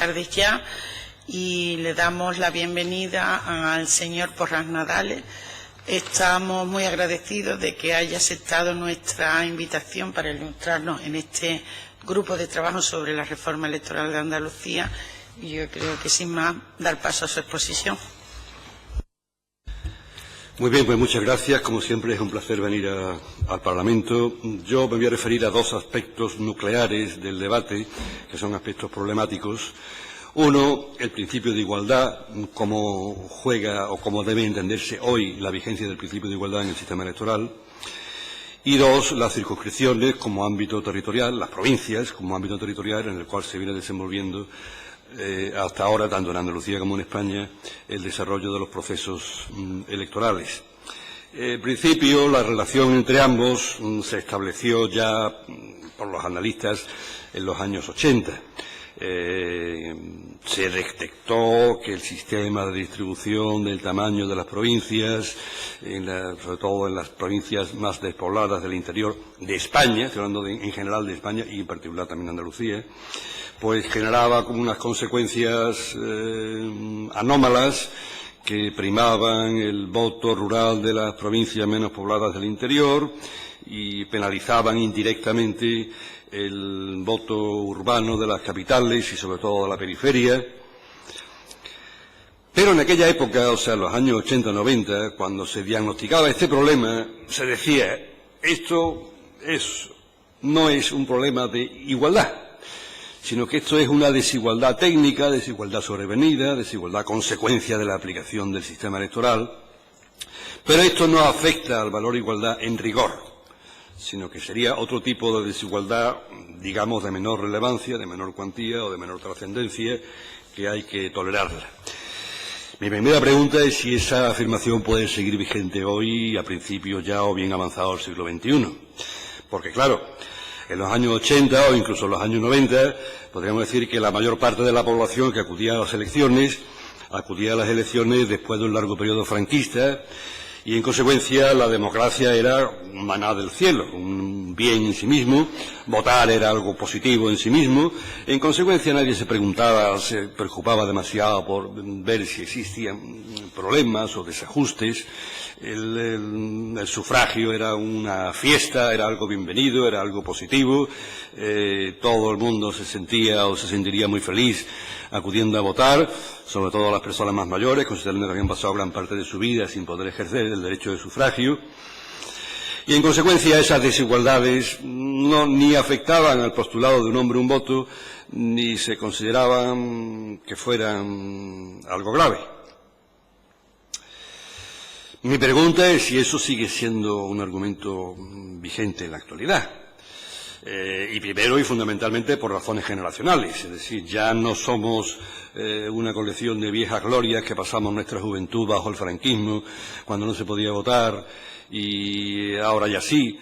tardes ya y le damos la bienvenida al señor Porras Nadales. Estamos muy agradecidos de que haya aceptado nuestra invitación para ilustrarnos en este grupo de trabajo sobre la reforma electoral de Andalucía y yo creo que sin más dar paso a su exposición. Muy bien, pues muchas gracias. Como siempre es un placer venir al Parlamento. Yo me voy a referir a dos aspectos nucleares del debate, que son aspectos problemáticos. Uno, el principio de igualdad, cómo juega o cómo debe entenderse hoy la vigencia del principio de igualdad en el sistema electoral. Y dos, las circunscripciones como ámbito territorial, las provincias como ámbito territorial en el cual se viene desenvolviendo hasta ahora, tanto en Andalucía como en España, el desarrollo de los procesos electorales. En principio, la relación entre ambos se estableció ya por los analistas en los años 80. Se detectó que el sistema de distribución del tamaño de las provincias, sobre todo en las provincias más despobladas del interior de España, estoy hablando en general de España y en particular también de Andalucía, pues generaba como unas consecuencias anómalas que primaban el voto rural de las provincias menos pobladas del interior y penalizaban indirectamente el voto urbano de las capitales y sobre todo de la periferia. Pero en aquella época, o sea, en los años 80-90, cuando se diagnosticaba este problema, se decía, esto no es un problema de igualdad, sino que esto es una desigualdad técnica, desigualdad sobrevenida, desigualdad consecuencia de la aplicación del sistema electoral, pero esto no afecta al valor igualdad en rigor, sino que sería otro tipo de desigualdad, digamos, de menor relevancia, de menor cuantía o de menor trascendencia, que hay que tolerarla. Mi primera pregunta es si esa afirmación puede seguir vigente hoy, a principios ya o bien avanzado del siglo XXI. Porque, claro, en los años 80 o incluso en los años 90, podríamos decir que la mayor parte de la población que acudía a las elecciones después de un largo periodo franquista, y en consecuencia la democracia era un maná del cielo, un bien en sí mismo, votar era algo positivo en sí mismo, en consecuencia nadie se preocupaba demasiado por ver si existían problemas o desajustes, el sufragio era una fiesta, era algo bienvenido, era algo positivo, todo el mundo se sentía o se sentiría muy feliz acudiendo a votar, sobre todo las personas más mayores, considerando que habían pasado gran parte de su vida sin poder ejercer el derecho de sufragio. Y en consecuencia esas desigualdades ni afectaban al postulado de un hombre un voto, ni se consideraban que fueran algo grave. Mi pregunta es si eso sigue siendo un argumento vigente en la actualidad. Y primero y fundamentalmente por razones generacionales, es decir, ya no somos una colección de viejas glorias que pasamos nuestra juventud bajo el franquismo, cuando no se podía votar, y ahora ya sí,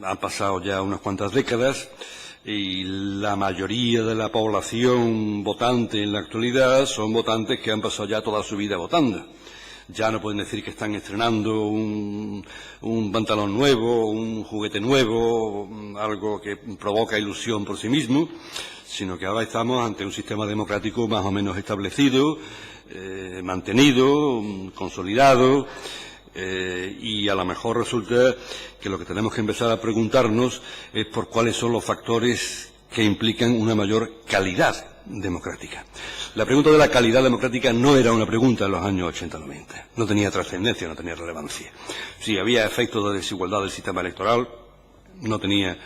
han pasado ya unas cuantas décadas, y la mayoría de la población votante en la actualidad son votantes que han pasado ya toda su vida votando. Ya no pueden decir que están estrenando un pantalón nuevo, un juguete nuevo, algo que provoca ilusión por sí mismo, sino que ahora estamos ante un sistema democrático más o menos establecido, mantenido, consolidado, y a lo mejor resulta que lo que tenemos que empezar a preguntarnos es por cuáles son los factores que implican una mayor calidad democrática. La pregunta de la calidad democrática no era una pregunta en los años 80-90. No tenía trascendencia, no tenía relevancia. Si había efectos de desigualdad del sistema electoral, no tenía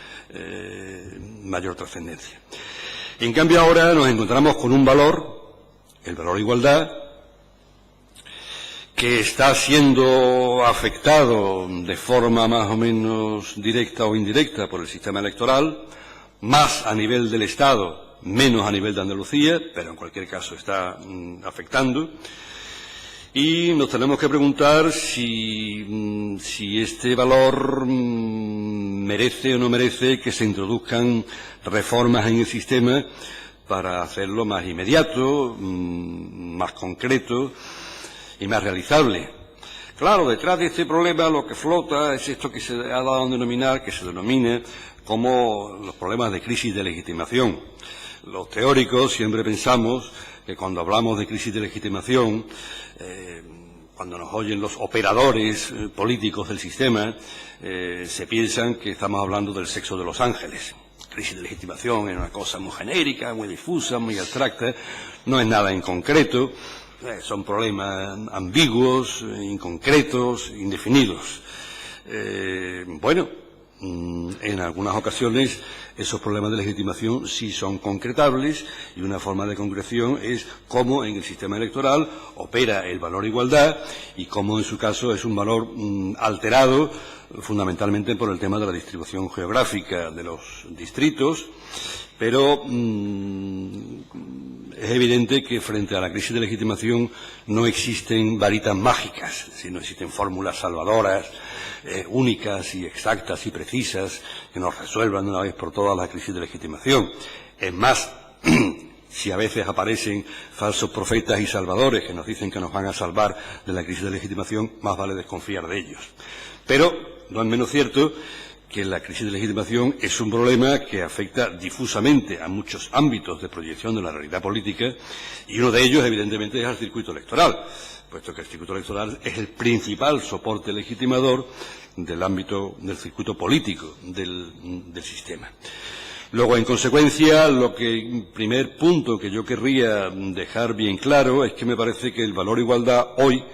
mayor trascendencia. En cambio ahora nos encontramos con un valor, el valor igualdad, que está siendo afectado de forma más o menos directa o indirecta por el sistema electoral, más a nivel del Estado, menos a nivel de Andalucía, pero en cualquier caso está afectando. Y nos tenemos que preguntar si este valor merece o no merece que se introduzcan reformas en el sistema para hacerlo más inmediato, más concreto y más realizable. Claro, detrás de este problema lo que flota es esto que se ha dado a denominar, que se denomina como los problemas de crisis de legitimación. Los teóricos siempre pensamos que cuando hablamos de crisis de legitimación, cuando nos oyen los operadores políticos del sistema, se piensan que estamos hablando del sexo de los ángeles. Crisis de legitimación es una cosa muy genérica, muy difusa, muy abstracta, no es nada en concreto, son problemas ambiguos, inconcretos, indefinidos. Bueno, en algunas ocasiones esos problemas de legitimación sí son concretables, y una forma de concreción es cómo en el sistema electoral opera el valor igualdad y cómo en su caso es un valor alterado fundamentalmente por el tema de la distribución geográfica de los distritos, pero es evidente que frente a la crisis de legitimación no existen varitas mágicas, sino existen fórmulas salvadoras, únicas y exactas y precisas que nos resuelvan de una vez por todas la crisis de legitimación. Es más, si a veces aparecen falsos profetas y salvadores que nos dicen que nos van a salvar de la crisis de legitimación, más vale desconfiar de ellos. Pero no es menos cierto que la crisis de legitimación es un problema que afecta difusamente a muchos ámbitos de proyección de la realidad política, y uno de ellos, evidentemente, es el circuito electoral, puesto que el circuito electoral es el principal soporte legitimador del ámbito del circuito político del sistema. Luego, en consecuencia, el primer punto que yo querría dejar bien claro es que me parece que el valor igualdad hoy,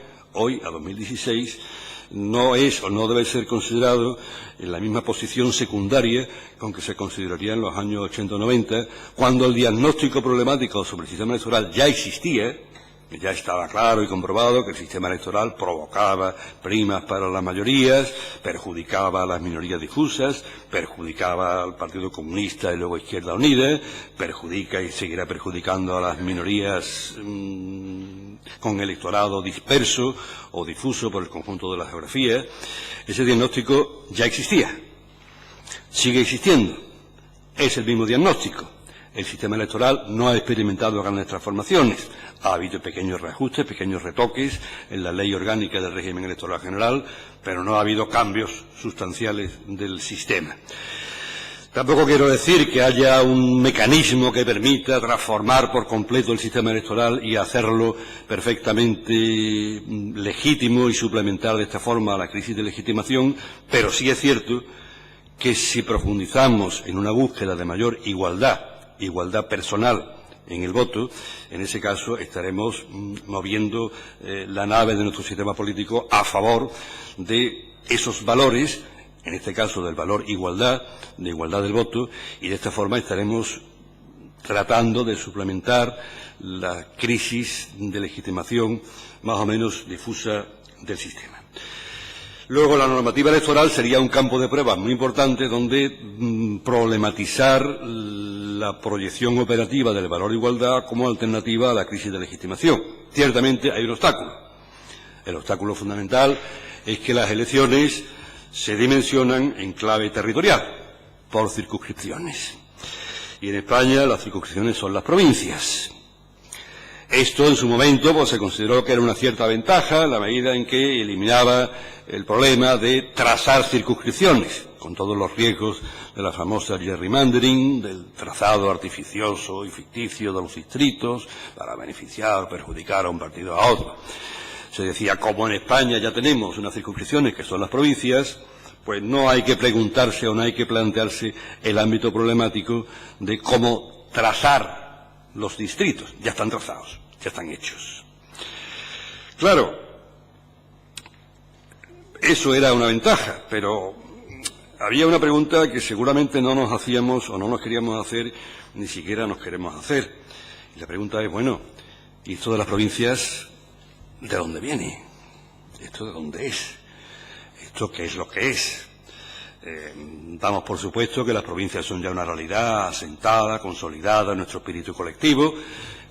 a 2016, no es o no debe ser considerado en la misma posición secundaria con que se consideraría en los años 80 o 90, cuando el diagnóstico problemático sobre el sistema electoral ya existía. Ya estaba claro y comprobado que el sistema electoral provocaba primas para las mayorías, perjudicaba a las minorías difusas, perjudicaba al Partido Comunista y luego Izquierda Unida, perjudica y seguirá perjudicando a las minorías con electorado disperso o difuso por el conjunto de la geografía. Ese diagnóstico ya existía, sigue existiendo, es el mismo diagnóstico. El sistema electoral no ha experimentado grandes transformaciones. Ha habido pequeños reajustes, pequeños retoques en la ley orgánica del régimen electoral general, pero no ha habido cambios sustanciales del sistema. Tampoco quiero decir que haya un mecanismo que permita transformar por completo el sistema electoral y hacerlo perfectamente legítimo y suplementar de esta forma a la crisis de legitimación, pero sí es cierto que si profundizamos en una búsqueda de mayor igualdad personal en el voto, en ese caso estaremos moviendo la nave de nuestro sistema político a favor de esos valores, en este caso del valor igualdad, de igualdad del voto, y de esta forma estaremos tratando de suplementar la crisis de legitimación más o menos difusa del sistema. Luego, la normativa electoral sería un campo de pruebas muy importante donde problematizar la proyección operativa del valor de igualdad como alternativa a la crisis de legitimación. Ciertamente hay un obstáculo. El obstáculo fundamental es que las elecciones se dimensionan en clave territorial, por circunscripciones. Y en España las circunscripciones son las provincias. Esto en su momento pues, se consideró que era una cierta ventaja en la medida en que eliminaba el problema de trazar circunscripciones, con todos los riesgos de la famosa gerrymandering, del trazado artificioso y ficticio de los distritos para beneficiar o perjudicar a un partido a otro. Se decía, como en España ya tenemos unas circunscripciones que son las provincias, pues no hay que preguntarse o no hay que plantearse el ámbito problemático de cómo trazar los distritos. Ya están trazados, ya están hechos. Claro, eso era una ventaja, pero había una pregunta que seguramente no nos hacíamos o no nos queríamos hacer, ni siquiera nos queremos hacer. Y la pregunta es, bueno, ¿y esto de las provincias de dónde viene? ¿Esto de dónde es? ¿Esto qué es lo que es? Damos por supuesto que las provincias son ya una realidad asentada, consolidada en nuestro espíritu colectivo.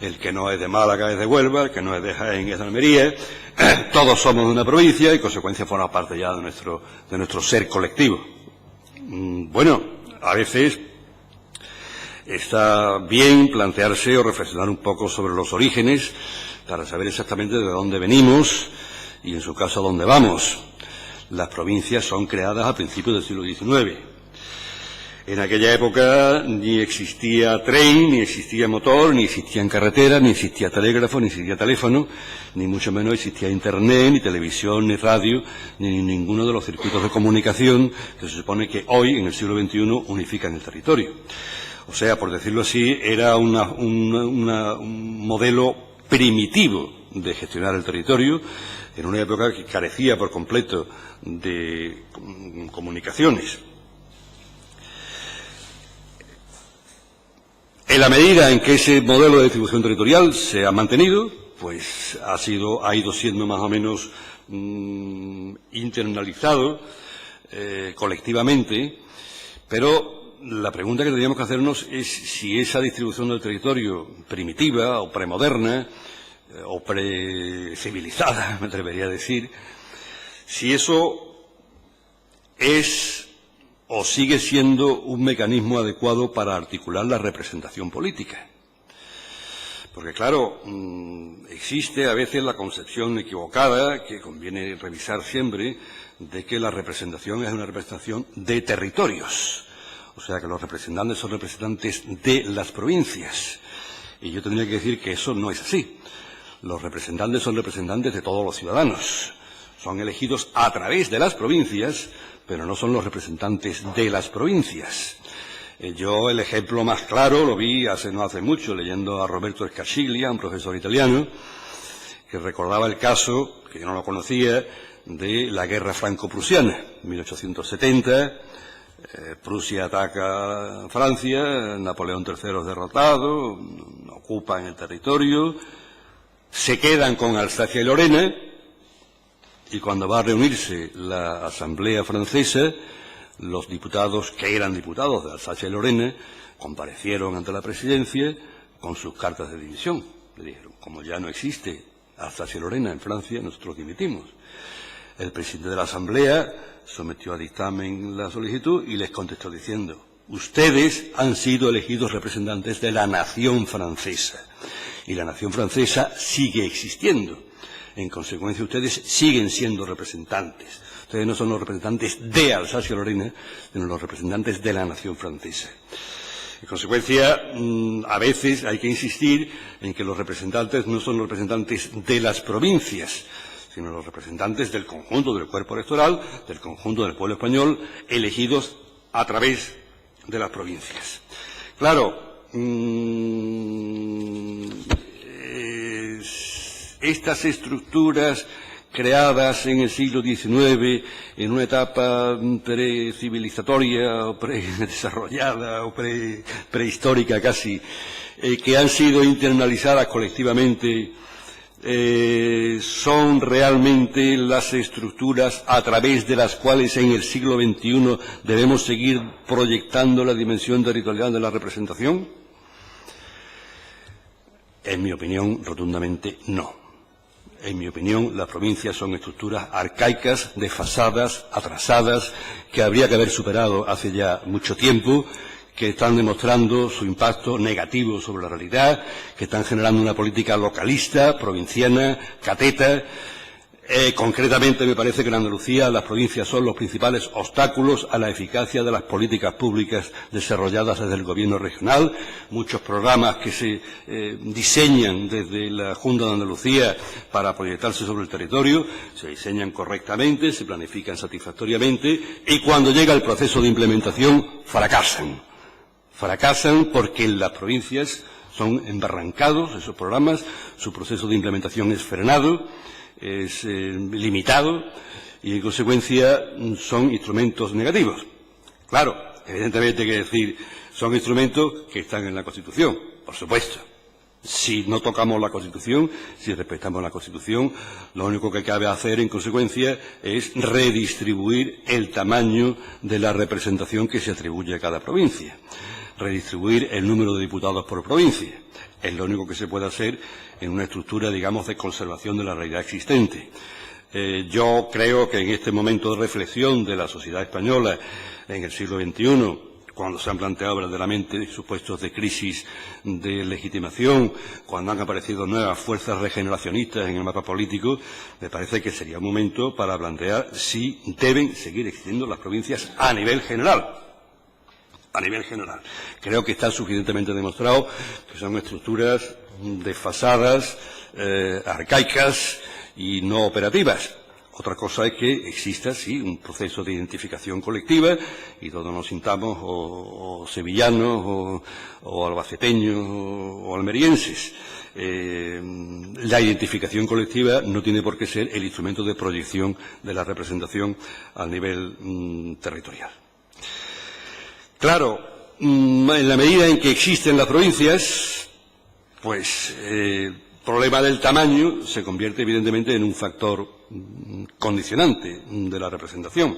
El que no es de Málaga es de Huelva, el que no es de Jaén es de Almería. Todos somos de una provincia y, en consecuencia, forma parte ya de nuestro ser colectivo. Bueno, a veces está bien plantearse o reflexionar un poco sobre los orígenes para saber exactamente de dónde venimos y, en su caso, a dónde vamos. Las provincias son creadas a principios del siglo XIX. En aquella época ni existía tren, ni existía motor, ni existían carreteras, ni existía telégrafo, ni existía teléfono, ni mucho menos existía internet, ni televisión, ni radio, ni ninguno de los circuitos de comunicación que se supone que hoy, en el siglo XXI, unifican el territorio. O sea, por decirlo así, era un modelo primitivo de gestionar el territorio, en una época que carecía por completo de comunicaciones. En la medida en que ese modelo de distribución territorial se ha mantenido, pues ha ido siendo más o menos internalizado colectivamente, pero la pregunta que tendríamos que hacernos es si esa distribución del territorio primitiva o premoderna o precivilizada, me atrevería a decir, si eso es o sigue siendo un mecanismo adecuado para articular la representación política. Porque, claro, existe a veces la concepción equivocada, que conviene revisar siempre, de que la representación es una representación de territorios. O sea, que los representantes son representantes de las provincias. Y yo tendría que decir que eso no es así. Los representantes son representantes de todos los ciudadanos. Son elegidos a través de las provincias, pero no son los representantes de las provincias. Yo el ejemplo más claro lo vi no hace mucho, leyendo a Roberto Scarciglia, un profesor italiano, que recordaba el caso, que yo no lo conocía, de la guerra franco-prusiana, 1870. Prusia ataca a Francia, Napoleón III es derrotado, ocupan el territorio, se quedan con Alsacia y Lorena, y cuando va a reunirse la Asamblea Francesa, los diputados, que eran diputados de Alsacia y Lorena, comparecieron ante la presidencia con sus cartas de dimisión. Le dijeron, como ya no existe Alsacia y Lorena en Francia, nosotros dimitimos. El presidente de la Asamblea sometió a dictamen la solicitud y les contestó diciendo, ustedes han sido elegidos representantes de la nación francesa, y la nación francesa sigue existiendo. En consecuencia, ustedes siguen siendo representantes. Ustedes no son los representantes de Alsacia y Lorena, sino los representantes de la nación francesa. En consecuencia, a veces hay que insistir en que los representantes no son los representantes de las provincias, sino los representantes del conjunto del cuerpo electoral, del conjunto del pueblo español, elegidos a través de las provincias. Claro, estas estructuras creadas en el siglo XIX, en una etapa precivilizatoria o predesarrollada o prehistórica casi, que han sido internalizadas colectivamente, son realmente las estructuras a través de las cuales en el siglo XXI debemos seguir proyectando la dimensión territorial de la representación. En mi opinión, rotundamente no. En mi opinión, las provincias son estructuras arcaicas, desfasadas, atrasadas, que habría que haber superado hace ya mucho tiempo, que están demostrando su impacto negativo sobre la realidad, que están generando una política localista, provinciana, cateta. Concretamente, me parece que en Andalucía las provincias son los principales obstáculos a la eficacia de las políticas públicas desarrolladas desde el gobierno regional. Muchos programas que se diseñan desde la Junta de Andalucía para proyectarse sobre el territorio se diseñan correctamente, se planifican satisfactoriamente y cuando llega el proceso de implementación fracasan. Fracasan porque en las provincias son embarrancados esos programas, su proceso de implementación es frenado, es limitado y, en consecuencia, son instrumentos negativos. Claro, evidentemente hay que decir, son instrumentos que están en la Constitución, por supuesto. Si no tocamos la Constitución, si respetamos la Constitución, lo único que cabe hacer, en consecuencia, es redistribuir el tamaño de la representación que se atribuye a cada provincia, redistribuir el número de diputados por provincia. Es lo único que se puede hacer en una estructura, digamos, de conservación de la realidad existente. Yo creo que en este momento de reflexión de la sociedad española en el siglo XXI, cuando se han planteado verdaderamente supuestos de crisis de legitimación, cuando han aparecido nuevas fuerzas regeneracionistas en el mapa político, me parece que sería un momento para plantear si deben seguir existiendo las provincias a nivel general. a nivel general. Creo que está suficientemente demostrado que son estructuras desfasadas, arcaicas y no operativas. Otra cosa es que exista, sí, un proceso de identificación colectiva y todos nos sintamos o sevillanos o albaceteños o almerienses. La identificación colectiva no tiene por qué ser el instrumento de proyección de la representación a nivel territorial. Claro, en la medida en que existen las provincias, pues el problema del tamaño se convierte evidentemente en un factor condicionante de la representación.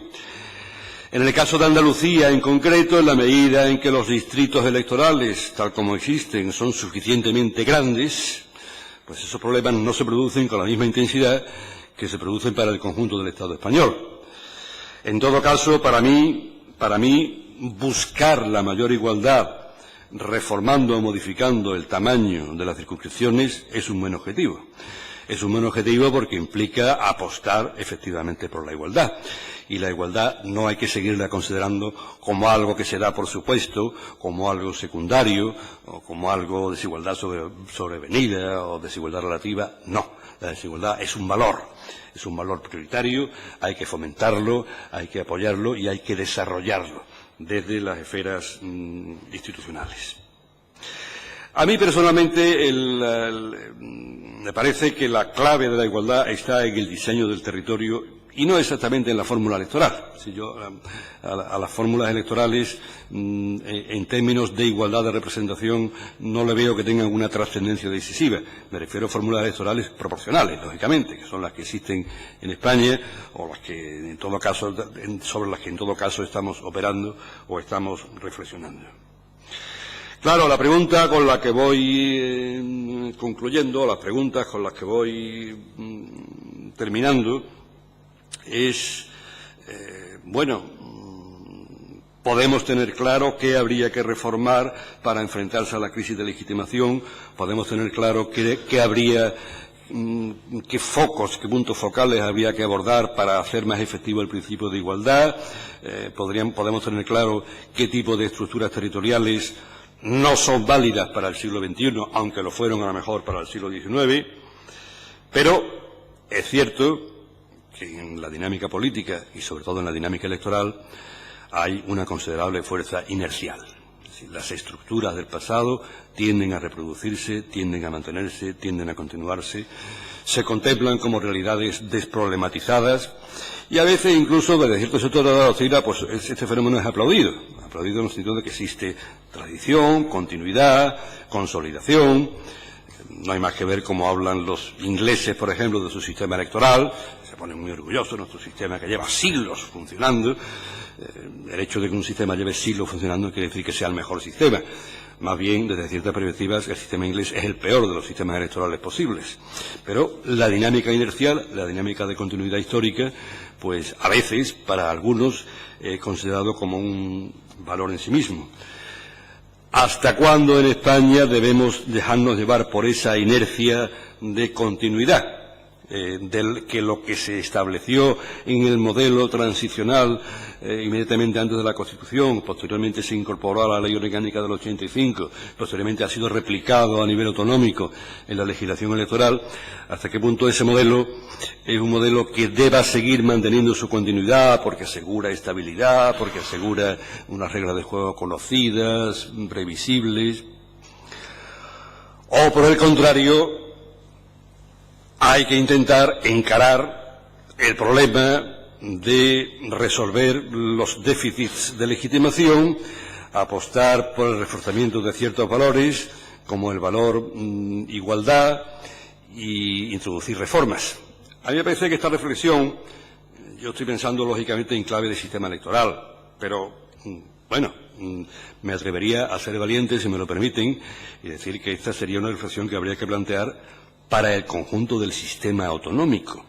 En el caso de Andalucía, en concreto, en la medida en que los distritos electorales, tal como existen, son suficientemente grandes, pues esos problemas no se producen con la misma intensidad que se producen para el conjunto del Estado español. En todo caso, para mí, buscar la mayor igualdad reformando o modificando el tamaño de las circunscripciones es un buen objetivo. Es un buen objetivo porque implica apostar efectivamente por la igualdad. Y la igualdad no hay que seguirla considerando como algo que se da por supuesto, como algo secundario, o como algo desigualdad sobrevenida o desigualdad relativa. No, la desigualdad es un valor prioritario, hay que fomentarlo, hay que apoyarlo y hay que desarrollarlo desde las esferas institucionales. A mí personalmente me parece que la clave de la igualdad está en el diseño del territorio y no exactamente en la fórmula electoral. Si yo a las fórmulas electorales, en términos de igualdad de representación, no le veo que tengan una trascendencia decisiva. Me refiero a fórmulas electorales proporcionales, lógicamente, que son las que existen en España o las que en todo caso, sobre las que en todo caso estamos operando o estamos reflexionando. Claro, la pregunta con la que voy concluyendo, las preguntas con las que voy terminando, es, podemos tener claro qué habría que reformar para enfrentarse a la crisis de legitimación, podemos tener claro qué focos, qué puntos focales habría que abordar para hacer más efectivo el principio de igualdad, podemos tener claro qué tipo de estructuras territoriales no son válidas para el siglo XXI, aunque lo fueron a lo mejor para el siglo XIX, pero es cierto que en la dinámica política y sobre todo en la dinámica electoral hay una considerable fuerza inercial. Es decir, las estructuras del pasado tienden a reproducirse, tienden a mantenerse, tienden a continuarse, se contemplan como realidades desproblematizadas y a veces incluso desde cierto sector de la doctrina pues este fenómeno es aplaudido en el sentido de que existe tradición, continuidad, consolidación. No hay más que ver cómo hablan los ingleses, por ejemplo, de su sistema electoral. Se ponen muy orgullosos de nuestro sistema que lleva siglos funcionando. El hecho de que un sistema lleve siglos funcionando no quiere decir que sea el mejor sistema. Más bien, desde ciertas perspectivas, el sistema inglés es el peor de los sistemas electorales posibles. Pero la dinámica inercial, la dinámica de continuidad histórica, pues a veces, para algunos, considerado como un valor en sí mismo. ¿Hasta cuándo en España debemos dejarnos llevar por esa inercia de continuidad? Que lo que se estableció en el modelo transicional inmediatamente antes de la Constitución, posteriormente se incorporó a la Ley Orgánica del 85, posteriormente ha sido replicado a nivel autonómico en la legislación electoral. ¿Hasta qué punto ese modelo es un modelo que deba seguir manteniendo su continuidad porque asegura estabilidad, porque asegura unas reglas de juego conocidas, previsibles? O por el contrario, hay que intentar encarar el problema de resolver los déficits de legitimación, apostar por el reforzamiento de ciertos valores, como el valor igualdad, y introducir reformas. A mí me parece que esta reflexión, yo estoy pensando lógicamente en clave de sistema electoral, pero me atrevería a ser valiente, si me lo permiten, y decir que esta sería una reflexión que habría que plantear para el conjunto del sistema autonómico,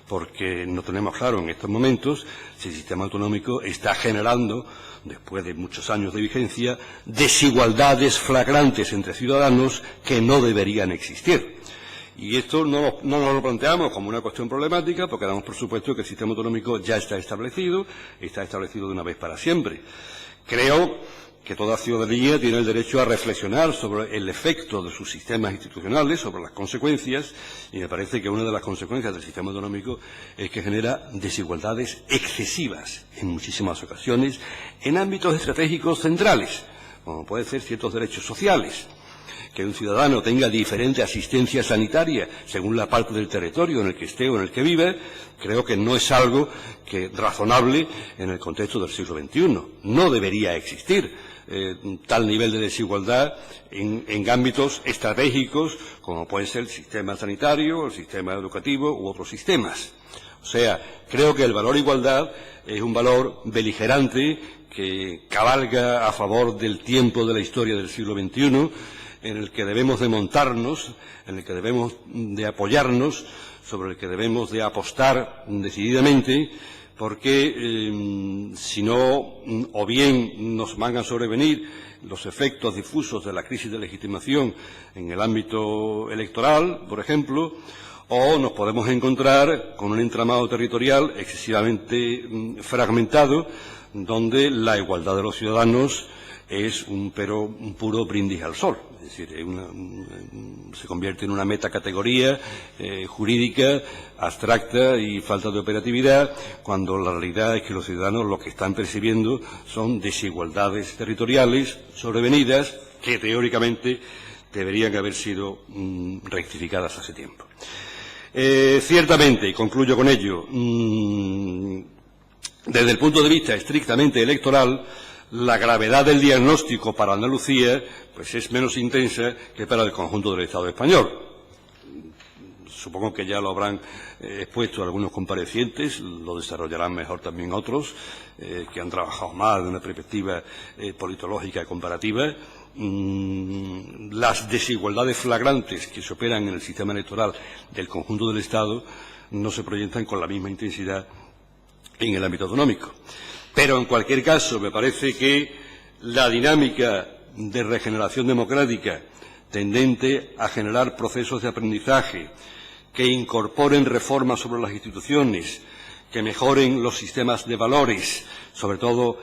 porque no tenemos claro en estos momentos si el sistema autonómico está generando, después de muchos años de vigencia, desigualdades flagrantes entre ciudadanos que no deberían existir. Y esto no nos lo planteamos como una cuestión problemática, porque damos por supuesto que el sistema autonómico ya está establecido de una vez para siempre. Creo que toda ciudadanía tiene el derecho a reflexionar sobre el efecto de sus sistemas institucionales, sobre las consecuencias, y me parece que una de las consecuencias del sistema autonómico es que genera desigualdades excesivas en muchísimas ocasiones en ámbitos estratégicos centrales, como pueden ser ciertos derechos sociales. Que un ciudadano tenga diferente asistencia sanitaria según la parte del territorio en el que esté o en el que vive, creo que no es algo razonable en el contexto del siglo XXI. No debería existir tal nivel de desigualdad en ámbitos estratégicos como puede ser el sistema sanitario, el sistema educativo u otros sistemas. O sea, creo que el valor igualdad es un valor beligerante que cabalga a favor del tiempo de la historia del siglo XXI, en el que debemos de montarnos, en el que debemos de apoyarnos, sobre el que debemos de apostar decididamente, porque si no, o bien nos van a sobrevenir los efectos difusos de la crisis de legitimación en el ámbito electoral, por ejemplo, o nos podemos encontrar con un entramado territorial excesivamente fragmentado, donde la igualdad de los ciudadanos es un puro brindis al sol. Es decir, se convierte en una metacategoría jurídica, abstracta y falta de operatividad, cuando la realidad es que los ciudadanos lo que están percibiendo son desigualdades territoriales sobrevenidas que teóricamente deberían haber sido rectificadas hace tiempo. Ciertamente, y concluyo con ello, desde el punto de vista estrictamente electoral, la gravedad del diagnóstico para Andalucía pues es menos intensa que para el conjunto del Estado español. Supongo que ya lo habrán expuesto algunos comparecientes, lo desarrollarán mejor también otros, que han trabajado más de una perspectiva politológica y comparativa. Las desigualdades flagrantes que se operan en el sistema electoral del conjunto del Estado no se proyectan con la misma intensidad en el ámbito autonómico. Pero, en cualquier caso, me parece que la dinámica de regeneración democrática tendente a generar procesos de aprendizaje que incorporen reformas sobre las instituciones, que mejoren los sistemas de valores, sobre todo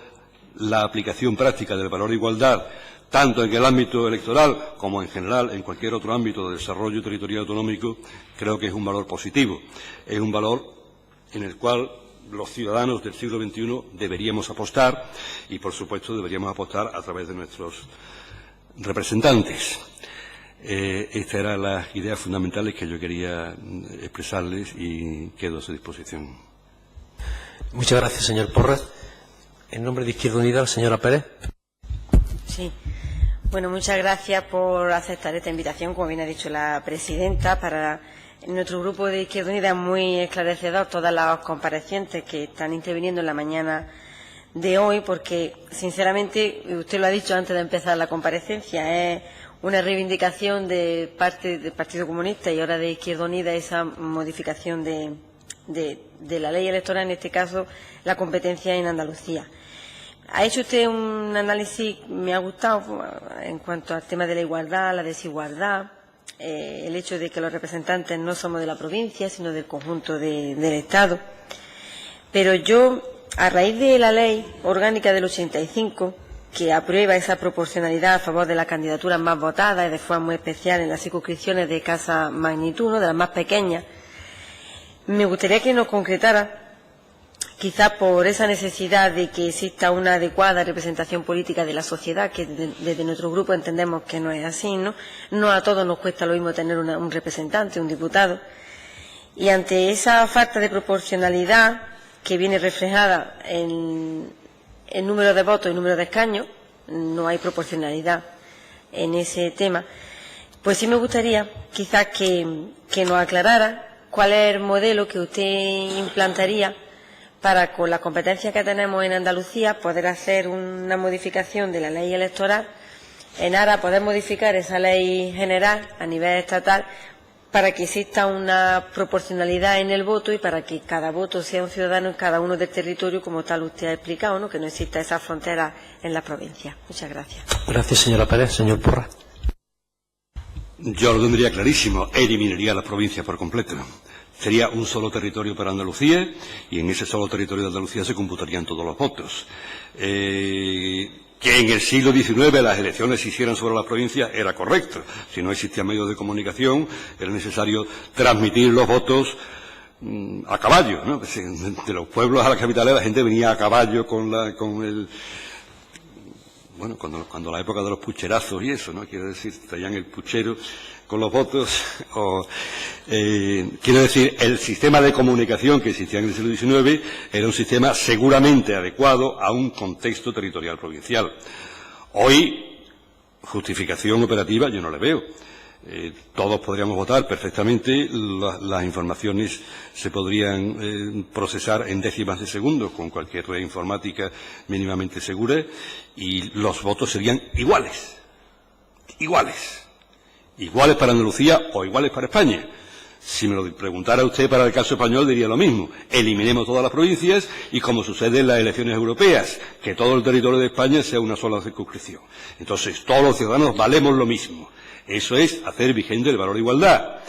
la aplicación práctica del valor de igualdad, tanto en el ámbito electoral como en general en cualquier otro ámbito de desarrollo territorial autonómico, creo que es un valor positivo. Es un valor en el cual los ciudadanos del siglo XXI deberíamos apostar y, por supuesto, deberíamos apostar a través de nuestros representantes. Estas eran las ideas fundamentales que yo quería expresarles y quedo a su disposición. Muchas gracias, señor Porras. En nombre de Izquierda Unida, la señora Pérez. Sí. Bueno, muchas gracias por aceptar esta invitación, como bien ha dicho la presidenta. Para nuestro grupo de Izquierda Unida es muy esclarecedor todas las comparecientes que están interviniendo en la mañana de hoy, porque, sinceramente, usted lo ha dicho antes de empezar la comparecencia, es una reivindicación de parte del Partido Comunista y ahora de Izquierda Unida esa modificación de la ley electoral, en este caso la competencia en Andalucía. Ha hecho usted un análisis, me ha gustado, en cuanto al tema de la igualdad, la desigualdad, el hecho de que los representantes no somos de la provincia, sino del conjunto del Estado. Pero yo, a raíz de la ley orgánica del 85, que aprueba esa proporcionalidad a favor de las candidaturas más votadas y de forma muy especial en las circunscripciones de escasa magnitud, ¿no?, de las más pequeñas, me gustaría que nos concretara, quizás por esa necesidad de que exista una adecuada representación política de la sociedad, que desde nuestro grupo entendemos que no es así, ¿no? No a todos nos cuesta lo mismo tener un representante, un diputado. Y ante esa falta de proporcionalidad que viene reflejada en el número de votos y número de escaños, no hay proporcionalidad en ese tema, pues sí me gustaría quizás que nos aclarara cuál es el modelo que usted implantaría para, con la competencia que tenemos en Andalucía, poder hacer una modificación de la ley electoral en aras a poder modificar esa ley general a nivel estatal para que exista una proporcionalidad en el voto y para que cada voto sea un ciudadano en cada uno del territorio, como tal usted ha explicado, ¿no?, que no exista esa frontera en las provincias. Muchas gracias. Gracias, señora Pérez. Señor Porras. Yo lo tendría clarísimo, eliminaría las provincias por completo. sería un solo territorio para Andalucía y en ese solo territorio de Andalucía se computarían todos los votos. Que en el siglo XIX las elecciones se hicieran sobre las provincias era correcto. Si no existían medios de comunicación, era necesario transmitir los votos a caballo, ¿no? De los pueblos a las capitales la gente venía a caballo cuando la época de los pucherazos y eso, ¿no? Quiero decir, traían el puchero con los votos, quiero decir, el sistema de comunicación que existía en el siglo XIX era un sistema seguramente adecuado a un contexto territorial provincial. Hoy, justificación operativa yo no le veo. Todos podríamos votar perfectamente, las informaciones se podrían procesar en décimas de segundo con cualquier red informática mínimamente segura y los votos serían iguales para Andalucía o iguales para España. Si me lo preguntara usted para el caso español diría lo mismo. Eliminemos todas las provincias y, como sucede en las elecciones europeas, que todo el territorio de España sea una sola circunscripción. Entonces todos los ciudadanos valemos lo mismo. Eso es hacer vigente el valor de igualdad.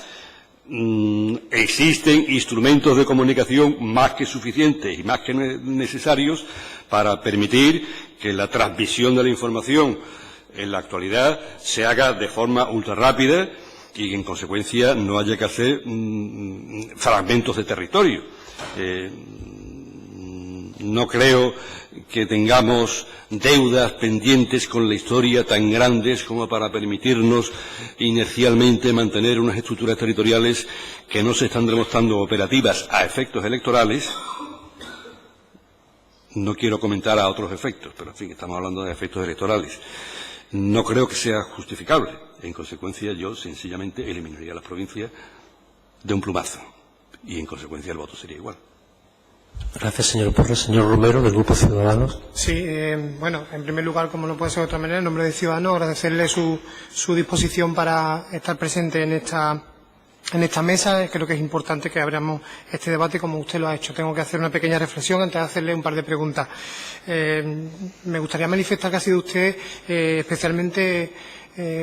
Existen instrumentos de comunicación más que suficientes y más que necesarios para permitir que la transmisión de la información en la actualidad se haga de forma ultra rápida y que en consecuencia no haya que hacer fragmentos de territorio. No creo que tengamos deudas pendientes con la historia tan grandes como para permitirnos inercialmente mantener unas estructuras territoriales que no se están demostrando operativas a efectos electorales. No quiero comentar a otros efectos, pero en fin, estamos hablando de efectos electorales. No creo que sea justificable. En consecuencia, yo sencillamente eliminaría las provincias de un plumazo y en consecuencia el voto sería igual. Gracias, señor Porras. Señor Romero, del Grupo Ciudadanos. Sí, bueno, en primer lugar, como no puede ser de otra manera, en nombre de Ciudadanos, agradecerle su disposición para estar presente en esta mesa. Creo que es importante que abramos este debate como usted lo ha hecho. Tengo que hacer una pequeña reflexión antes de hacerle un par de preguntas. Me gustaría manifestar que ha sido usted especialmente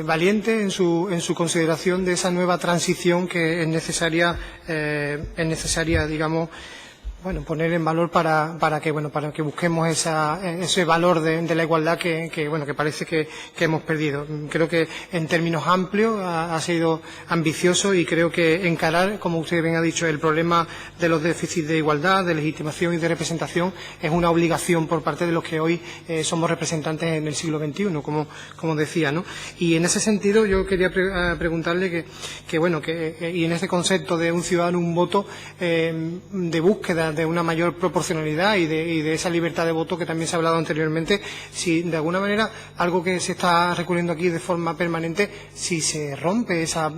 valiente en su consideración de esa nueva transición que es necesaria, digamos, bueno, poner en valor para que busquemos ese valor de la igualdad que parece que hemos perdido. Creo que en términos amplios ha sido ambicioso y creo que encarar, como usted bien ha dicho, el problema de los déficits de igualdad, de legitimación y de representación es una obligación por parte de los que hoy somos representantes en el siglo XXI, como decía, ¿no? Y en ese sentido yo quería preguntarle que y en este concepto de un ciudadano un voto, de búsqueda de una mayor proporcionalidad y de esa libertad de voto que también se ha hablado anteriormente, si de alguna manera algo que se está recurriendo aquí de forma permanente, si se rompe esa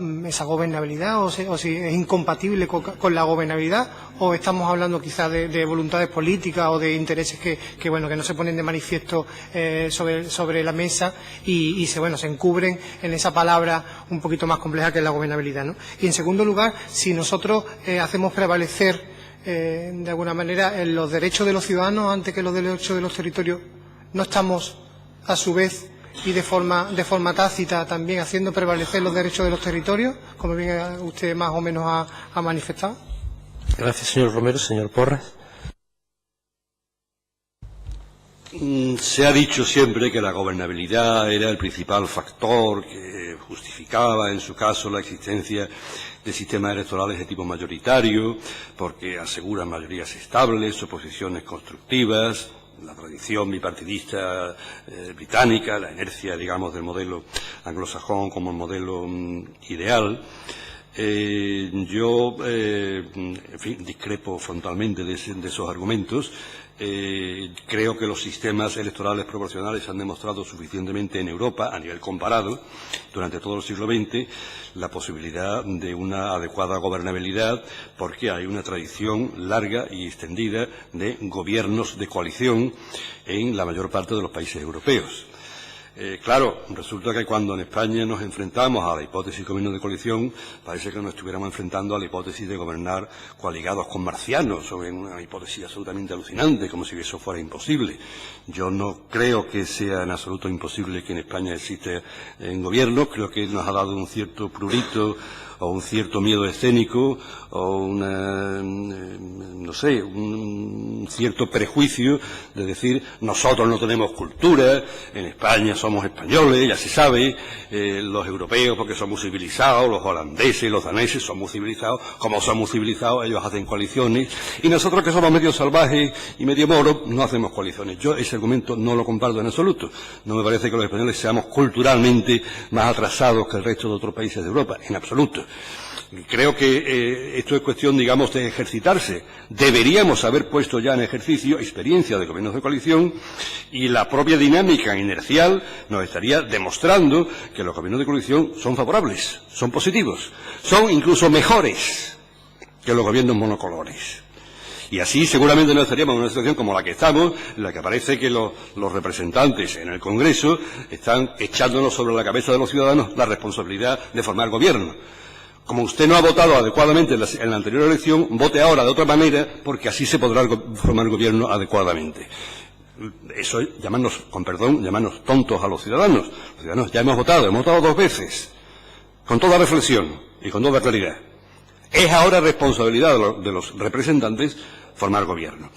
gobernabilidad o si es incompatible con la gobernabilidad, o estamos hablando quizás de voluntades políticas o de intereses que no se ponen de manifiesto sobre la mesa y se encubren en esa palabra un poquito más compleja que es la gobernabilidad, ¿no? Y en segundo lugar, si nosotros hacemos prevalecer de alguna manera en los derechos de los ciudadanos antes que los derechos de los territorios, no estamos a su vez y de forma tácita también haciendo prevalecer los derechos de los territorios, como bien usted más o menos ha manifestado. Gracias, señor Romero. Señor Porras. Se ha dicho siempre que la gobernabilidad era el principal factor que justificaba, en su caso, la existencia de sistemas electorales de tipo mayoritario, porque aseguran mayorías estables, oposiciones constructivas, la tradición bipartidista británica, la inercia, digamos, del modelo anglosajón como el modelo ideal. Yo, en fin, discrepo frontalmente de esos argumentos. Creo que los sistemas electorales proporcionales han demostrado suficientemente en Europa, a nivel comparado, durante todo el siglo XX, la posibilidad de una adecuada gobernabilidad, porque hay una tradición larga y extendida de gobiernos de coalición en la mayor parte de los países europeos. Claro, resulta que cuando en España nos enfrentamos a la hipótesis de gobierno de coalición, parece que nos estuviéramos enfrentando a la hipótesis de gobernar coaligados con marcianos, sobre una hipótesis absolutamente alucinante, como si eso fuera imposible. Yo no creo que sea en absoluto imposible que en España exista en gobierno, creo que nos ha dado un cierto prurito o un cierto miedo escénico o un cierto prejuicio de decir nosotros no tenemos cultura, en España somos españoles, ya se sabe, los europeos porque somos civilizados, los holandeses, los daneses somos civilizados, como somos civilizados ellos hacen coaliciones y nosotros que somos medio salvajes y medio moros no hacemos coaliciones. Yo ese argumento no lo comparto en absoluto. No me parece que los españoles seamos culturalmente más atrasados que el resto de otros países de Europa, en absoluto. Creo que esto es cuestión, digamos, de ejercitarse. Deberíamos haber puesto ya en ejercicio experiencia de gobiernos de coalición y la propia dinámica inercial nos estaría demostrando que los gobiernos de coalición son favorables, son positivos, son incluso mejores que los gobiernos monocolores. Y así seguramente no estaríamos en una situación como la que estamos, en la que parece que los representantes en el Congreso están echándonos sobre la cabeza de los ciudadanos la responsabilidad de formar gobierno. Como usted no ha votado adecuadamente en la anterior elección, vote ahora de otra manera, porque así se podrá formar gobierno adecuadamente. Eso es llamarnos, con perdón, llamarnos tontos a los ciudadanos. Los ciudadanos ya hemos votado 2 veces, con toda reflexión y con toda claridad. Es ahora responsabilidad de los representantes formar gobierno.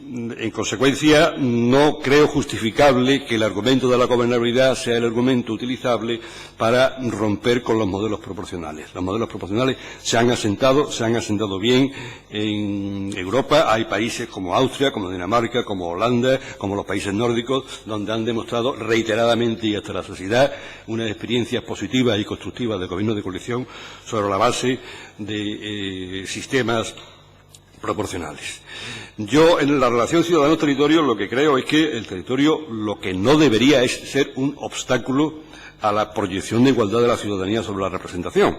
En consecuencia, no creo justificable que el argumento de la gobernabilidad sea el argumento utilizable para romper con los modelos proporcionales. Los modelos proporcionales se han asentado bien en Europa. Hay países como Austria, como Dinamarca, como Holanda, como los países nórdicos, donde han demostrado reiteradamente y hasta la saciedad unas experiencias positivas y constructivas de gobierno de coalición sobre la base de sistemas proporcionales. Yo, en la relación ciudadano-territorio, lo que creo es que el territorio lo que no debería es ser un obstáculo a la proyección de igualdad de la ciudadanía sobre la representación.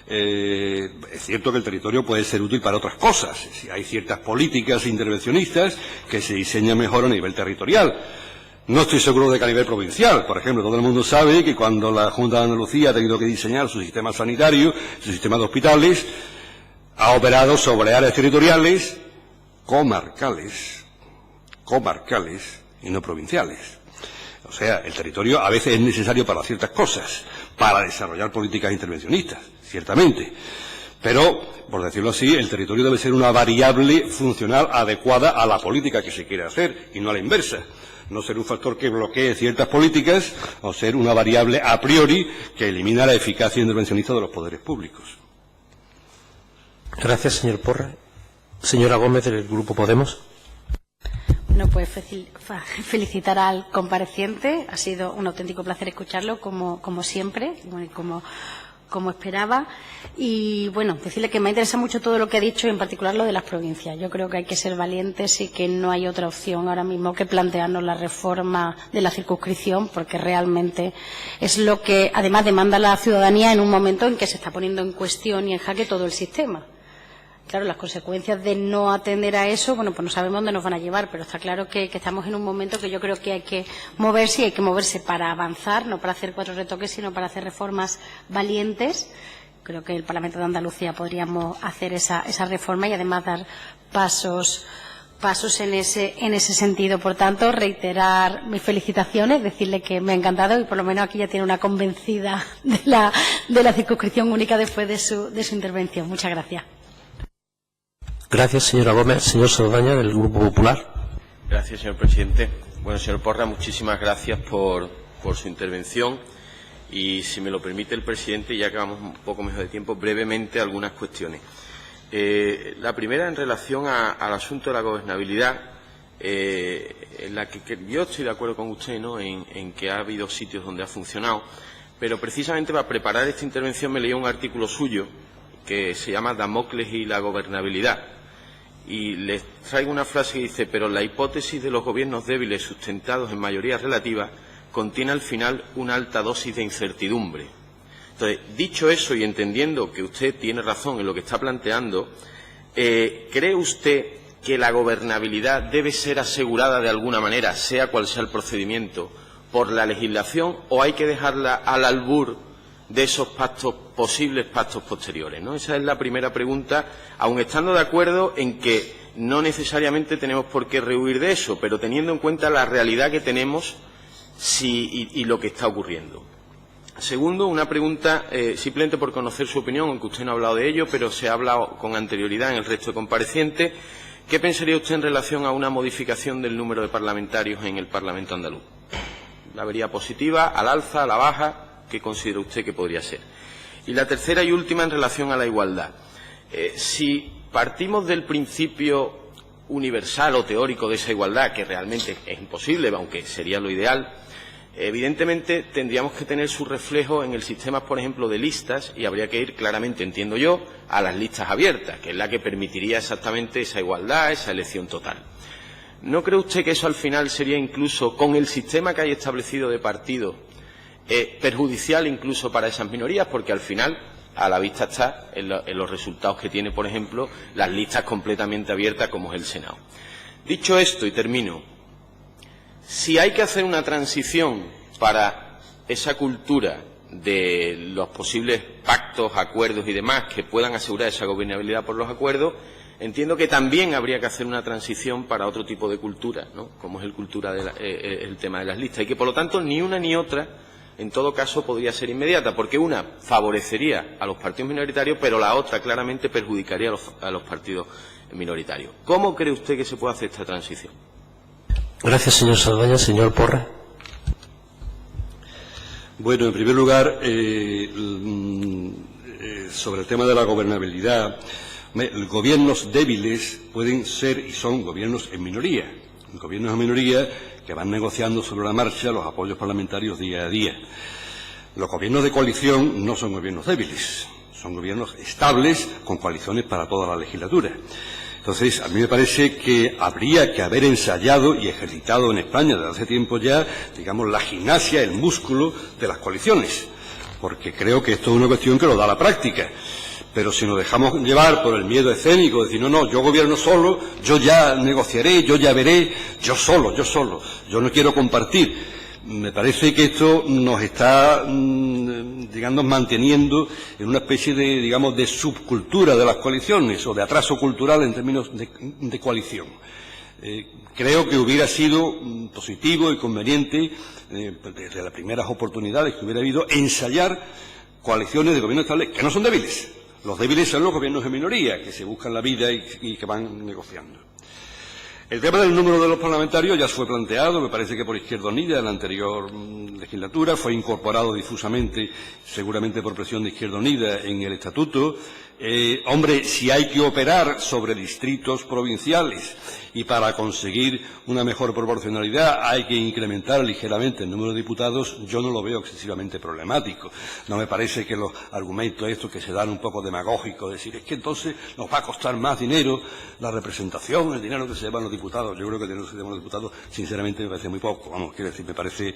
Es cierto que el territorio puede ser útil para otras cosas. Hay ciertas políticas intervencionistas que se diseñan mejor a nivel territorial. No estoy seguro de que a nivel provincial. Por ejemplo, todo el mundo sabe que cuando la Junta de Andalucía ha tenido que diseñar su sistema sanitario, su sistema de hospitales, ha operado sobre áreas territoriales comarcales y no provinciales. O sea, el territorio a veces es necesario para ciertas cosas, para desarrollar políticas intervencionistas, ciertamente. Pero, por decirlo así, el territorio debe ser una variable funcional adecuada a la política que se quiere hacer y no a la inversa. No ser un factor que bloquee ciertas políticas o ser una variable a priori que elimina la eficacia intervencionista de los poderes públicos. Gracias, señor Porras. Señora Gómez, del Grupo Podemos. Bueno, pues felicitar al compareciente. Ha sido un auténtico placer escucharlo, como siempre, como esperaba. Y, bueno, decirle que me interesa mucho todo lo que ha dicho, y en particular lo de las provincias. Yo creo que hay que ser valientes y que no hay otra opción ahora mismo que plantearnos la reforma de la circunscripción, porque realmente es lo que, además, demanda la ciudadanía en un momento en que se está poniendo en cuestión y en jaque todo el sistema. Claro, las consecuencias de no atender a eso, bueno, pues no sabemos dónde nos van a llevar, pero está claro que estamos en un momento que yo creo que hay que moverse, y hay que moverse para avanzar, no para hacer 4 retoques, sino para hacer reformas valientes. Creo que el Parlamento de Andalucía podríamos hacer esa reforma y además dar pasos en ese sentido. Por tanto, reiterar mis felicitaciones, decirle que me ha encantado y por lo menos aquí ya tiene una convencida de la circunscripción única después de su intervención. Muchas gracias. Gracias, señora Gómez. Señor Saldaña, del Grupo Popular. Gracias, señor presidente. Bueno, señor Porras, muchísimas gracias por su intervención. Y, si me lo permite el presidente, ya que vamos un poco mejor de tiempo, brevemente algunas cuestiones. La primera, en relación al asunto de la gobernabilidad, en la que yo estoy de acuerdo con usted, ¿no?, en que ha habido sitios donde ha funcionado, pero precisamente para preparar esta intervención me leí un artículo suyo que se llama Damocles y la gobernabilidad. Y les traigo una frase que dice: pero la hipótesis de los gobiernos débiles sustentados en mayoría relativa contiene al final una alta dosis de incertidumbre. Entonces, dicho eso y entendiendo que usted tiene razón en lo que está planteando, ¿cree usted que la gobernabilidad debe ser asegurada de alguna manera, sea cual sea el procedimiento, por la legislación o hay que dejarla al albur de esos pactos, posibles pactos posteriores, ¿no? Esa es la primera pregunta, aun estando de acuerdo en que no necesariamente tenemos por qué rehuir de eso, pero teniendo en cuenta la realidad que tenemos y lo que está ocurriendo. Segundo, una pregunta simplemente por conocer su opinión, aunque usted no ha hablado de ello, pero se ha hablado con anterioridad en el resto de comparecientes. ¿Qué pensaría usted en relación a una modificación del número de parlamentarios en el Parlamento andaluz? ¿La vería positiva, al alza, a la baja? ¿Qué considera usted que podría ser? Y la tercera y última en relación a la igualdad. Si partimos del principio universal o teórico de esa igualdad, que realmente es imposible, aunque sería lo ideal, evidentemente tendríamos que tener su reflejo en el sistema, por ejemplo, de listas, y habría que ir claramente, entiendo yo, a las listas abiertas, que es la que permitiría exactamente esa igualdad, esa elección total. ¿No cree usted que eso al final sería incluso, con el sistema que hay establecido de partido, perjudicial incluso para esas minorías? Porque al final, a la vista está en los resultados que tiene, por ejemplo, las listas completamente abiertas como es el Senado. Dicho esto, y termino, si hay que hacer una transición para esa cultura de los posibles pactos, acuerdos y demás que puedan asegurar esa gobernabilidad por los acuerdos, entiendo que también habría que hacer una transición para otro tipo de cultura, ¿no? Como es el tema de las listas, y que por lo tanto ni una ni otra en todo caso podría ser inmediata, porque una favorecería a los partidos minoritarios, pero la otra claramente perjudicaría a los partidos minoritarios. ¿Cómo cree usted que se puede hacer esta transición? Gracias, señor Saldaña. Señor Porras. Bueno, en primer lugar, sobre el tema de la gobernabilidad, los gobiernos débiles pueden ser y son gobiernos en minoría. Gobiernos en minoría que van negociando sobre la marcha los apoyos parlamentarios día a día. Los gobiernos de coalición no son gobiernos débiles, son gobiernos estables con coaliciones para toda la legislatura. Entonces, a mí me parece que habría que haber ensayado y ejercitado en España desde hace tiempo ya, digamos, la gimnasia, el músculo de las coaliciones, porque creo que esto es una cuestión que lo da la práctica. Pero si nos dejamos llevar por el miedo escénico, decir, no, yo gobierno solo, yo ya negociaré, yo ya veré, yo solo, yo no quiero compartir. Me parece que esto nos está, digamos, manteniendo en una especie de, digamos, de subcultura de las coaliciones o de atraso cultural en términos de coalición. Creo que hubiera sido positivo y conveniente, desde las primeras oportunidades que hubiera habido, ensayar coaliciones de gobiernos estables que no son débiles. Los débiles son los gobiernos de minoría, que se buscan la vida y que van negociando. El tema del número de los parlamentarios ya fue planteado, me parece que por Izquierda Unida en la anterior legislatura, fue incorporado difusamente, seguramente por presión de Izquierda Unida, en el estatuto. Hombre, si hay que operar sobre distritos provinciales y para conseguir una mejor proporcionalidad hay que incrementar ligeramente el número de diputados, yo no lo veo excesivamente problemático. No me parece que los argumentos estos que se dan un poco demagógicos, decir, es que entonces nos va a costar más dinero la representación, el dinero que se llevan los diputados. Yo creo que el dinero que se llevan los diputados, sinceramente, me parece muy poco. Vamos, quiero decir, me parece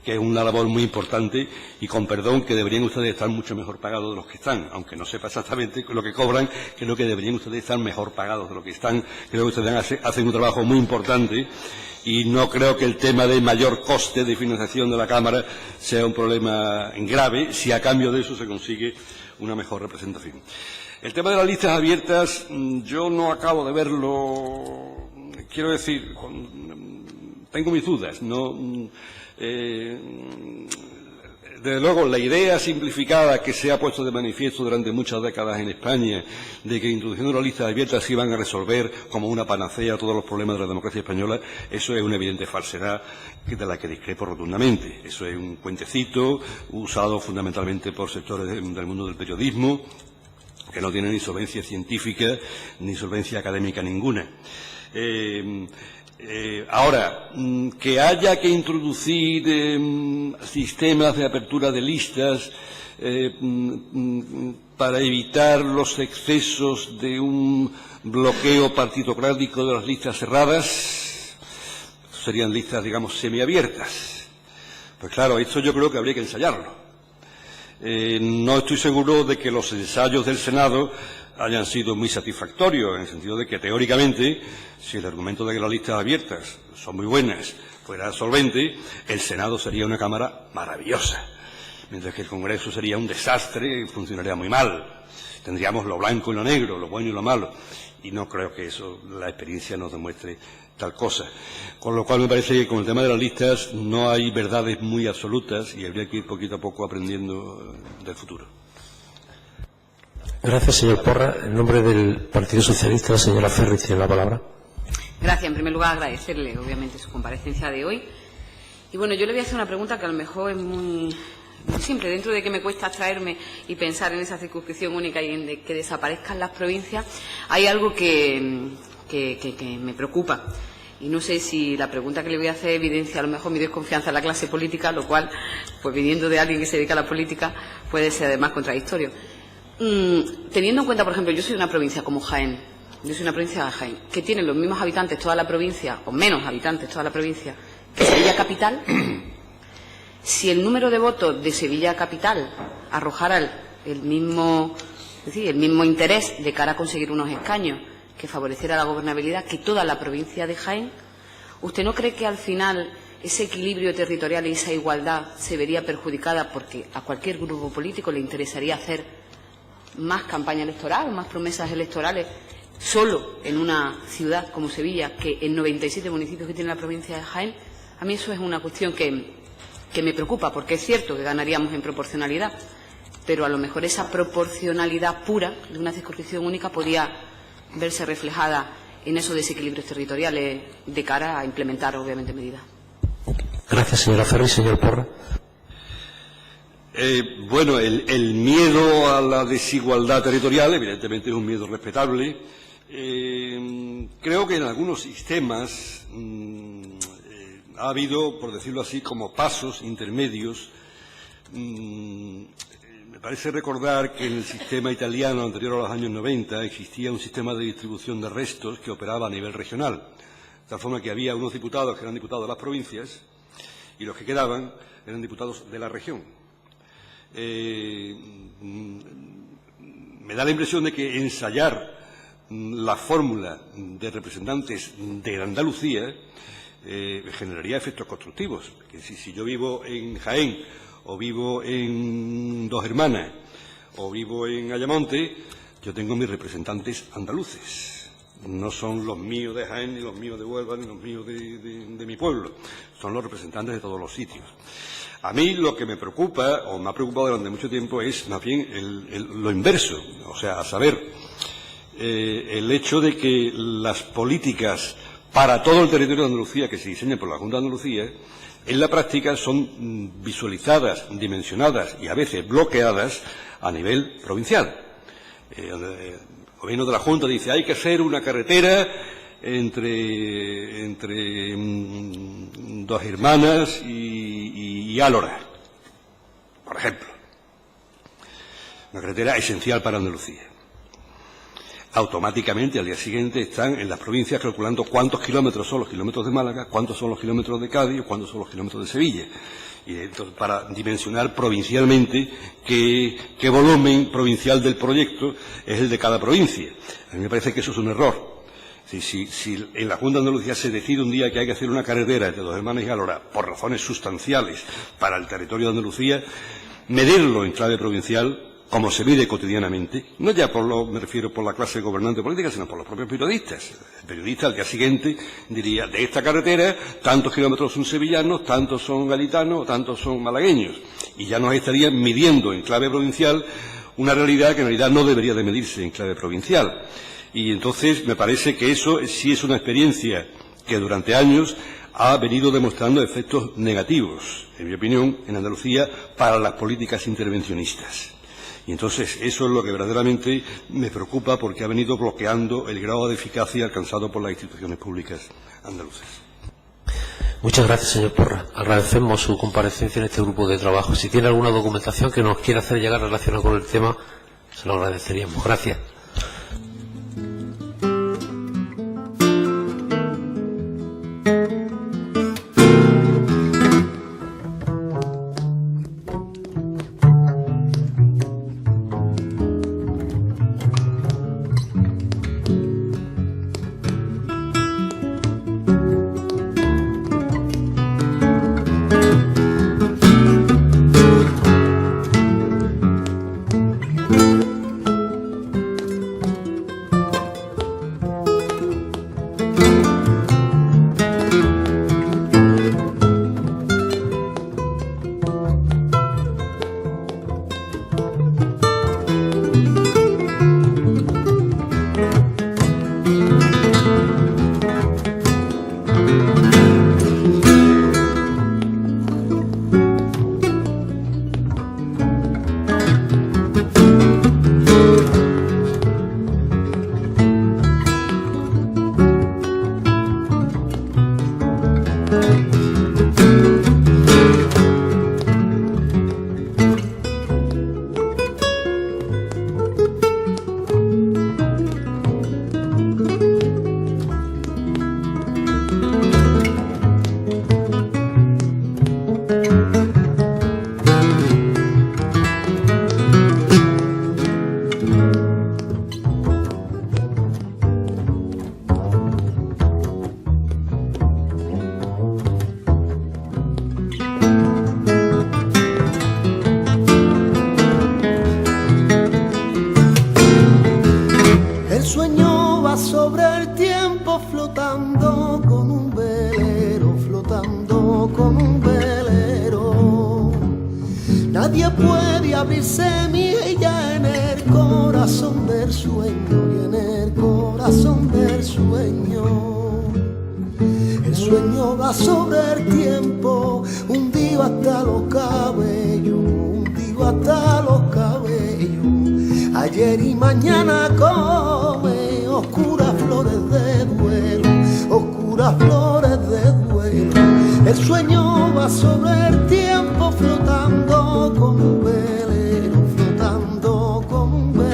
que es una labor muy importante y, con perdón, que deberían ustedes estar mucho mejor pagados de los que están, aunque no sepa exactamente lo que cobran, creo que deberían ustedes estar mejor pagados de lo que están. Creo que ustedes hacen un trabajo muy importante y no creo que el tema de mayor coste de financiación de la Cámara sea un problema grave si a cambio de eso se consigue una mejor representación. El tema de las listas abiertas, yo no acabo de verlo, quiero decir, tengo mis dudas, no. Desde luego, la idea simplificada que se ha puesto de manifiesto durante muchas décadas en España, de que introduciendo las listas abiertas se iban a resolver como una panacea todos los problemas de la democracia española, eso es una evidente falsedad de la que discrepo rotundamente. Eso es un cuentecito usado fundamentalmente por sectores del mundo del periodismo, que no tiene ni solvencia científica ni solvencia académica ninguna. Ahora, que haya que introducir sistemas de apertura de listas para evitar los excesos de un bloqueo partitocrático de las listas cerradas, serían listas, digamos, semiabiertas. Pues claro, esto yo creo que habría que ensayarlo. No estoy seguro de que los ensayos del Senado hayan sido muy satisfactorios, en el sentido de que, teóricamente, si el argumento de que las listas abiertas son muy buenas fuera solvente, el Senado sería una Cámara maravillosa, mientras que el Congreso sería un desastre y funcionaría muy mal. Tendríamos lo blanco y lo negro, lo bueno y lo malo, y no creo que eso, la experiencia nos demuestre tal cosa. Con lo cual me parece que con el tema de las listas no hay verdades muy absolutas y habría que ir poquito a poco aprendiendo del futuro. Gracias, señor Porra. En nombre del Partido Socialista, la señora Ferri tiene la palabra. Gracias. En primer lugar, agradecerle, obviamente, su comparecencia de hoy. Y bueno, yo le voy a hacer una pregunta que a lo mejor es muy simple. Dentro de que me cuesta abstraerme y pensar en esa circunscripción única y en que desaparezcan las provincias, hay algo que me preocupa. Y no sé si la pregunta que le voy a hacer evidencia a lo mejor mi desconfianza en la clase política, lo cual, pues viniendo de alguien que se dedica a la política, puede ser además contradictorio. Teniendo en cuenta, por ejemplo, yo soy de una provincia como Jaén, que tiene los mismos habitantes toda la provincia, o menos habitantes toda la provincia, que Sevilla Capital. Si el número de votos de Sevilla Capital arrojara el mismo interés de cara a conseguir unos escaños que favoreciera la gobernabilidad que toda la provincia de Jaén, ¿usted no cree que al final ese equilibrio territorial y esa igualdad se vería perjudicada porque a cualquier grupo político le interesaría hacer más campaña electoral, más promesas electorales solo en una ciudad como Sevilla que en 97 municipios que tiene la provincia de Jaén? A mí eso es una cuestión que me preocupa, porque es cierto que ganaríamos en proporcionalidad, pero a lo mejor esa proporcionalidad pura de una circunscripción única podía verse reflejada en esos desequilibrios territoriales de cara a implementar, obviamente, medidas. Gracias, señora Ferri. Señor Porra. Bueno, el miedo a la desigualdad territorial, evidentemente, es un miedo respetable. Creo que en algunos sistemas ha habido, por decirlo así, como pasos intermedios. Me parece recordar que en el sistema italiano anterior a los años 90 existía un sistema de distribución de restos que operaba a nivel regional, de tal forma que había unos diputados que eran diputados de las provincias y los que quedaban eran diputados de la región. Me da la impresión de que ensayar la fórmula de representantes de Andalucía generaría efectos constructivos. Que si yo vivo en Jaén, o vivo en Dos Hermanas, o vivo en Ayamonte, yo tengo mis representantes andaluces. No son los míos de Jaén, ni los míos de Huelva, ni los míos de mi pueblo. Son los representantes de todos los sitios. A mí lo que me preocupa, o me ha preocupado durante mucho tiempo, es más bien lo inverso. O sea, a saber, el hecho de que las políticas para todo el territorio de Andalucía que se diseñan por la Junta de Andalucía, en la práctica son visualizadas, dimensionadas y a veces bloqueadas a nivel provincial. El gobierno de la Junta dice hay que hacer una carretera entre Dos Hermanas y Álora, por ejemplo. Una carretera esencial para Andalucía. Automáticamente al día siguiente están en las provincias calculando cuántos kilómetros son los kilómetros de Málaga, cuántos son los kilómetros de Cádiz, cuántos son los kilómetros de Sevilla. Y entonces, para dimensionar provincialmente qué volumen provincial del proyecto es el de cada provincia. A mí me parece que eso es un error. Si en la Junta de Andalucía se decide un día que hay que hacer una carretera entre Dos Hermanas y Álora por razones sustanciales para el territorio de Andalucía, medirlo en clave provincial, como se mide cotidianamente, no ya me refiero por la clase gobernante política, sino por los propios periodistas. El periodista al día siguiente diría, de esta carretera, tantos kilómetros son sevillanos, tantos son gaditanos, tantos son malagueños. Y ya nos estarían midiendo en clave provincial una realidad que en realidad no debería de medirse en clave provincial. Y entonces me parece que eso sí es una experiencia que durante años ha venido demostrando efectos negativos, en mi opinión, en Andalucía, para las políticas intervencionistas. Y entonces eso es lo que verdaderamente me preocupa porque ha venido bloqueando el grado de eficacia alcanzado por las instituciones públicas andaluzas. Muchas gracias, señor Porra. Agradecemos su comparecencia en este grupo de trabajo. Si tiene alguna documentación que nos quiera hacer llegar relacionada con el tema, se lo agradeceríamos. Gracias. abrir semilla en el corazón del sueño y en el corazón del sueño. El sueño va sobre el tiempo, hundido hasta los cabellos, hundido hasta los cabellos. Ayer y mañana come oscuras flores de duelo, oscuras flores de duelo. El sueño va sobre el tiempo flotando como un velero, flotando como un velero.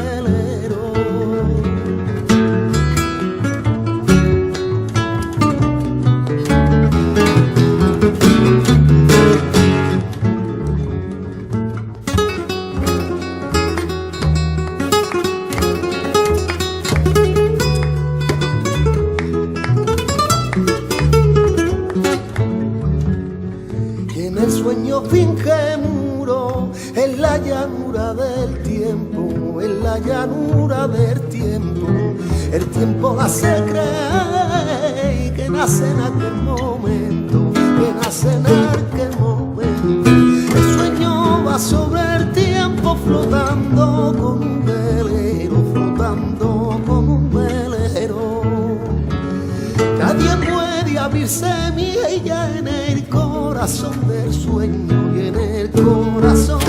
Sueño finge muro en la llanura del tiempo, en la llanura del tiempo. El tiempo hace creer que nace en aquel momento, que nace en aquel momento. El sueño va sobre el tiempo flotando como un velero, flotando como un velero. Nadie puede abrir semilla en el corazón del sueño y en el corazón